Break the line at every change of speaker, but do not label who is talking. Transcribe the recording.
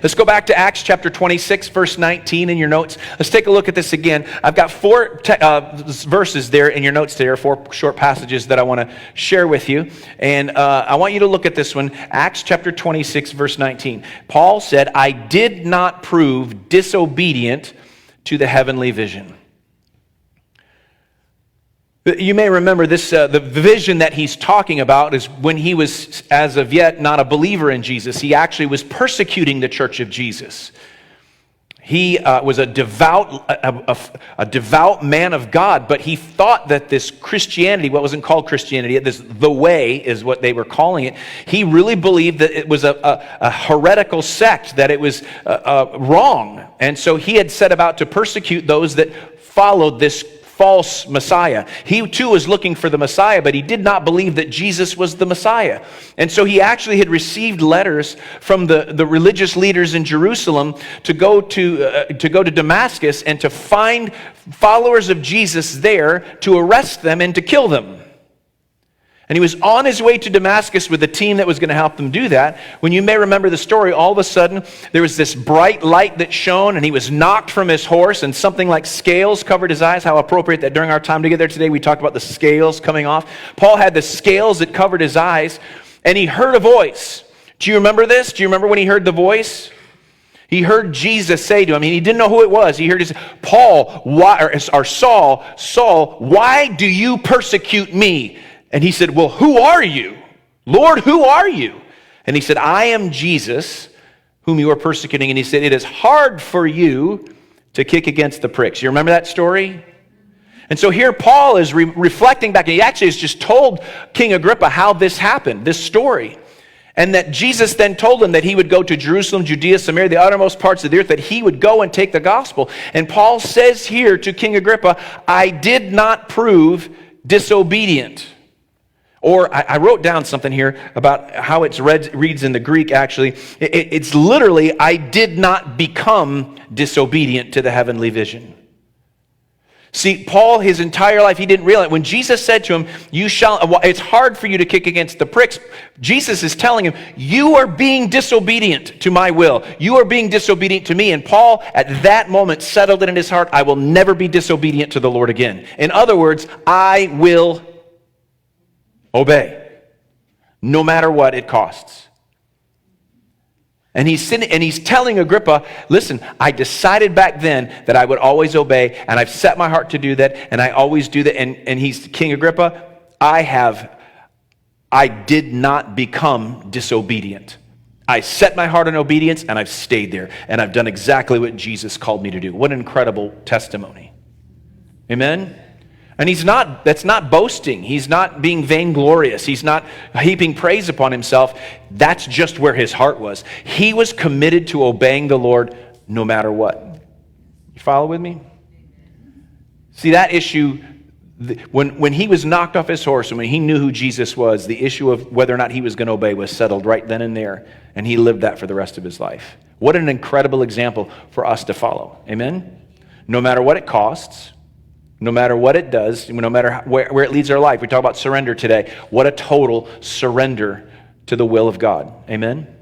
Let's go back to Acts chapter 26, verse 19 in your notes. Let's take a look at this again. I've got four verses there in your notes there, four short passages that I want to share with you. And I want you to look at this one, Acts chapter 26, verse 19. Paul said, I did not prove disobedient to the heavenly vision. You may remember this, the vision that he's talking about is when he was, as of yet, not a believer in Jesus. He actually was persecuting the church of Jesus. He was a devout man of God, but he thought that this Christianity, what wasn't called Christianity, the way is what they were calling it, he really believed that it was a heretical sect, that it was wrong. And so he had set about to persecute those that followed this false Messiah. He too was looking for the Messiah, but he did not believe that Jesus was the Messiah. And so he actually had received letters from the religious leaders in Jerusalem to go to Damascus and to find followers of Jesus there, to arrest them and to kill them. And he was on his way to Damascus with a team that was going to help them do that. When you may remember the story, all of a sudden, there was this bright light that shone, and he was knocked from his horse, and something like scales covered his eyes. How appropriate that during our time together today, we talked about the scales coming off. Paul had the scales that covered his eyes, and he heard a voice. Do you remember this? Do you remember when he heard the voice? He heard Jesus say to him, and he didn't know who it was. He heard his, Saul, why do you persecute me? And he said, well, who are you? Lord, who are you? And he said, I am Jesus, whom you are persecuting. And he said, it is hard for you to kick against the pricks. You remember that story? And so here Paul is reflecting back. And he actually has just told King Agrippa how this happened, this story. And that Jesus then told him that he would go to Jerusalem, Judea, Samaria, the uttermost parts of the earth, that he would go and take the gospel. And Paul says here to King Agrippa, I did not prove disobedient. Or I wrote down something here about how it reads in the Greek, actually. It's literally, I did not become disobedient to the heavenly vision. See, Paul, his entire life, he didn't realize. When Jesus said to him, it's hard for you to kick against the pricks. Jesus is telling him, you are being disobedient to my will. You are being disobedient to me. And Paul, at that moment, settled it in his heart, I will never be disobedient to the Lord again. In other words, I will obey, no matter what it costs. And he's telling Agrippa, listen, I decided back then that I would always obey, and I've set my heart to do that, and I always do that. And he's King Agrippa, I did not become disobedient. I set my heart on obedience, and I've stayed there, and I've done exactly what Jesus called me to do. What an incredible testimony. Amen? And that's not boasting. He's not being vainglorious. He's not heaping praise upon himself. That's just where his heart was. He was committed to obeying the Lord no matter what. You follow with me? See, that issue, when he was knocked off his horse and when he knew who Jesus was, the issue of whether or not he was going to obey was settled right then and there. And he lived that for the rest of his life. What an incredible example for us to follow. Amen? No matter what it costs, no matter what it does, no matter where it leads our life. We talk about surrender today. What a total surrender to the will of God. Amen?